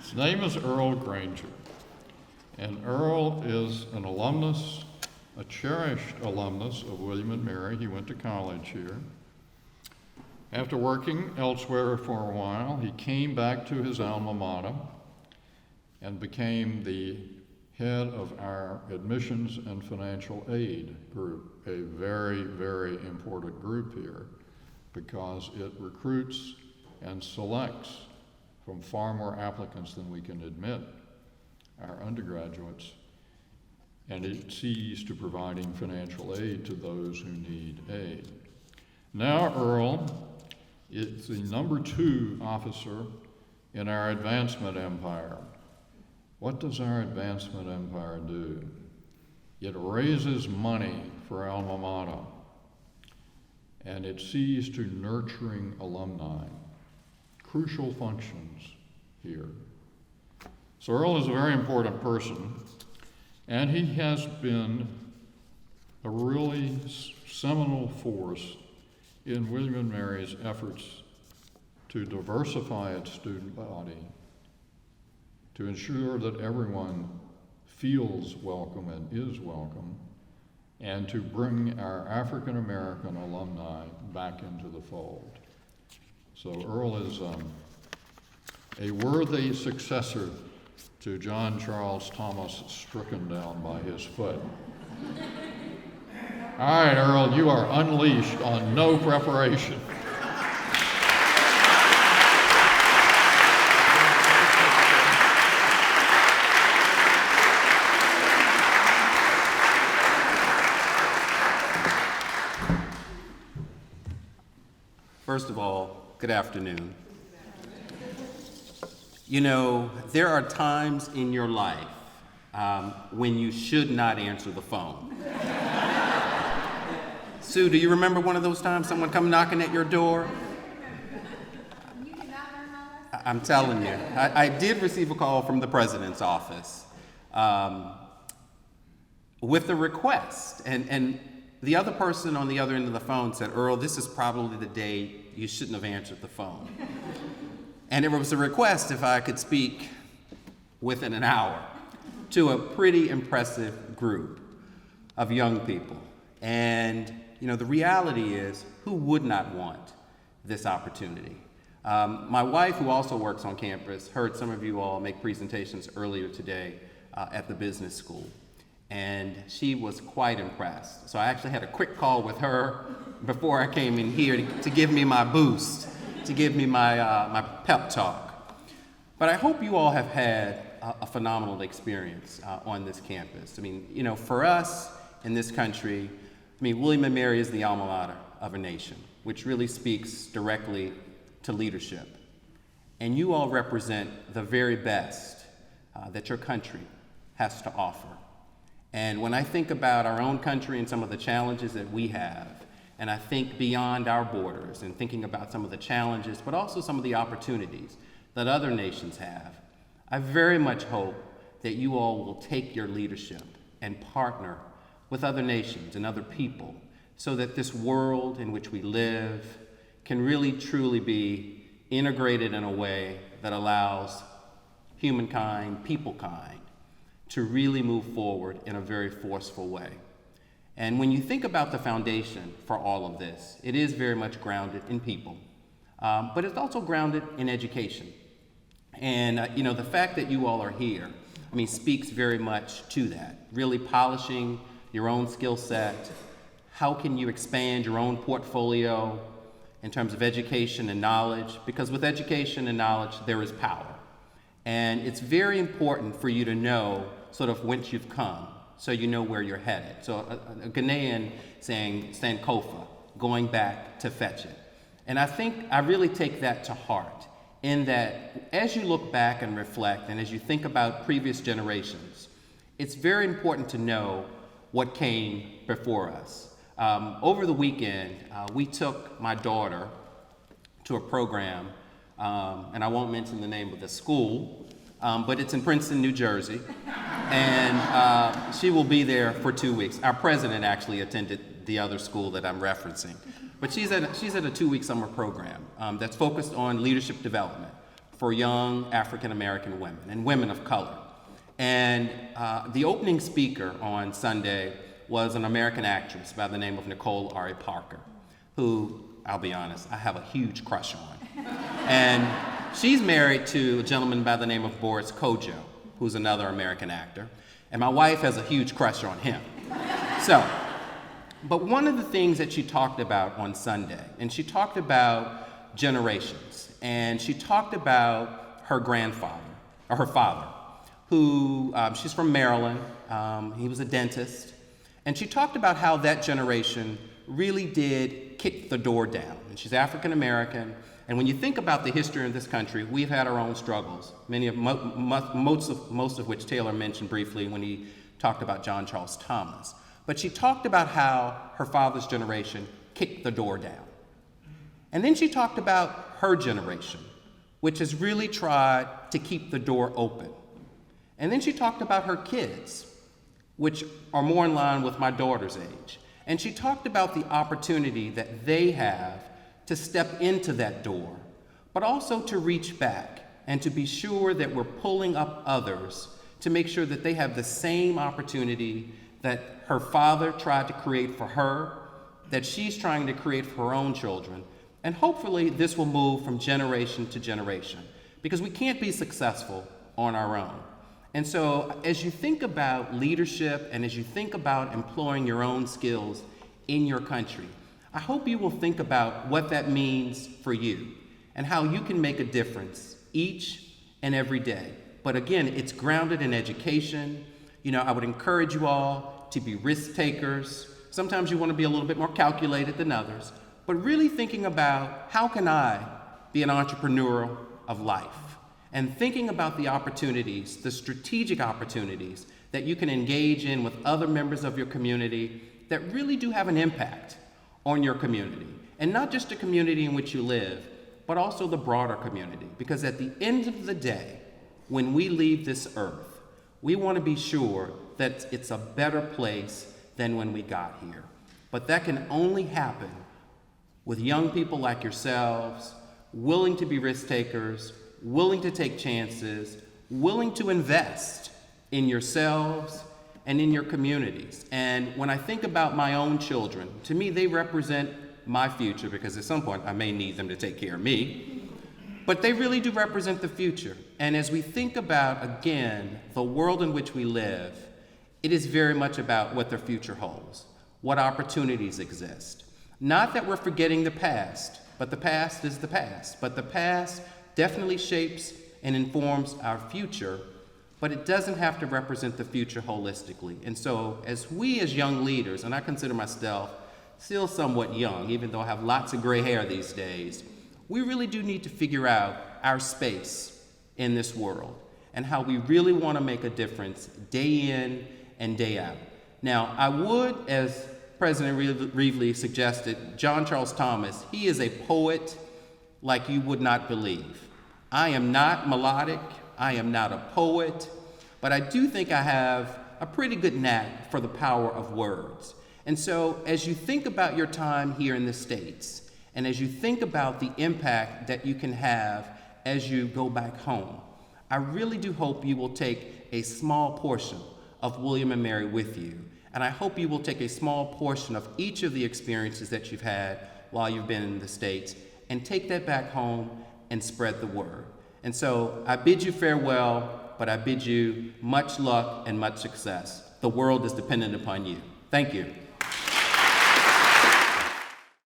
His name is Earl Granger, and Earl is an alumnus, a cherished alumnus of William & Mary. He went to college here. After working elsewhere for a while, he came back to his alma mater and became the head of our admissions and financial aid group, a very, very important group here because it recruits and selects from far more applicants than we can admit, our undergraduates, and it sees to providing financial aid to those who need aid. Now Earl is the number 2 officer in our advancement empire. What does our advancement empire do? It raises money for alma mater, and it sees to nurturing alumni. Crucial functions here. So Earl is a very important person, and he has been a really seminal force in William & Mary's efforts to diversify its student body, to ensure that everyone feels welcome and is welcome, and to bring our African American alumni back into the fold. So Earl is a worthy successor to John Charles Thomas, stricken down by his foot. All right, Earl, you are unleashed on no preparation. First of all, good afternoon. You know, there are times in your life when you should not answer the phone. Sue, do you remember one of those times someone come knocking at your door? You did not learn my lesson? I'm telling you, I did receive a call from the president's office with a request, and the other person on the other end of the phone said, Earl, this is probably the day you shouldn't have answered the phone. And it was a request if I could speak within an hour to a pretty impressive group of young people. And, you know, the reality is, who would not want this opportunity? My wife, who also works on campus, heard some of you all make presentations earlier today at the business school. And she was quite impressed. So I actually had a quick call with her before I came in here to give me my boost, to give me my pep talk. But I hope you all have had a phenomenal experience on this campus. I mean, you know, for us in this country, I mean, William & Mary is the alma mater of a nation, which really speaks directly to leadership. And you all represent the very best that your country has to offer. And when I think about our own country and some of the challenges that we have, and I think beyond our borders and thinking about some of the challenges, but also some of the opportunities that other nations have, I very much hope that you all will take your leadership and partner with other nations and other people so that this world in which we live can really truly be integrated in a way that allows humankind, peoplekind, to really move forward in a very forceful way. And when you think about the foundation for all of this, it is very much grounded in people, but it's also grounded in education. And you know, the fact that you all are here, I mean, speaks very much to that, really polishing your own skill set. How can you expand your own portfolio in terms of education and knowledge? Because with education and knowledge, there is power. And it's very important for you to know sort of whence you've come, so you know where you're headed. So a Ghanaian saying Sankofa, going back to fetch it. And I think I really take that to heart, in that as you look back and reflect, and as you think about previous generations, it's very important to know what came before us. Over the weekend, we took my daughter to a program, and I won't mention the name of the school, but it's in Princeton, New Jersey, and she will be there for 2 weeks. Our president actually attended the other school that I'm referencing, but she's at a 2-week summer program that's focused on leadership development for young African American women and women of color. And the opening speaker on Sunday was an American actress by the name of Nicole Ari Parker, who, I'll be honest, I have a huge crush on. And she's married to a gentleman by the name of Boris Kodjoe, who's another American actor. And my wife has a huge crush on him. But one of the things that she talked about on Sunday, and she talked about generations, and she talked about her grandfather, or her father, who, she's from Maryland, he was a dentist, and she talked about how that generation really did kick the door down. And she's African American, and when you think about the history of this country, we've had our own struggles, most of which Taylor mentioned briefly when he talked about John Charles Thomas. But she talked about how her father's generation kicked the door down. And then she talked about her generation, which has really tried to keep the door open. And then she talked about her kids, which are more in line with my daughter's age. And she talked about the opportunity that they have to step into that door, but also to reach back and to be sure that we're pulling up others to make sure that they have the same opportunity that her father tried to create for her, that she's trying to create for her own children. And hopefully this will move from generation to generation, because we can't be successful on our own. And so as you think about leadership and as you think about employing your own skills in your country, I hope you will think about what that means for you and how you can make a difference each and every day. But again, it's grounded in education. You know, I would encourage you all to be risk takers. Sometimes you want to be a little bit more calculated than others, but really thinking about how can I be an entrepreneur of life? And thinking about the opportunities, the strategic opportunities that you can engage in with other members of your community that really do have an impact on your community. And not just the community in which you live, but also the broader community. Because at the end of the day, when we leave this earth, we want to be sure that it's a better place than when we got here. But that can only happen with young people like yourselves, willing to be risk takers, willing to take chances, willing to invest in yourselves and in your communities. And when I think about my own children, to me, they represent my future, because at some point I may need them to take care of me, but they really do represent the future. And as we think about, again, the world in which we live, it is very much about what their future holds, what opportunities exist. Not that we're forgetting the past, but the past is the past. But the past definitely shapes and informs our future, but it doesn't have to represent the future holistically. And so as we as young leaders, and I consider myself still somewhat young, even though I have lots of gray hair these days, we really do need to figure out our space in this world and how we really want to make a difference day in and day out. Now, I would, as President Reevely suggested, John Charles Thomas, he is a poet like you would not believe. I am not melodic, I am not a poet, but I do think I have a pretty good knack for the power of words. And so as you think about your time here in the States, and as you think about the impact that you can have as you go back home, I really do hope you will take a small portion of William and Mary with you. And I hope you will take a small portion of each of the experiences that you've had while you've been in the States and take that back home and spread the word. And so I bid you farewell, but I bid you much luck and much success. The world is dependent upon you. Thank you.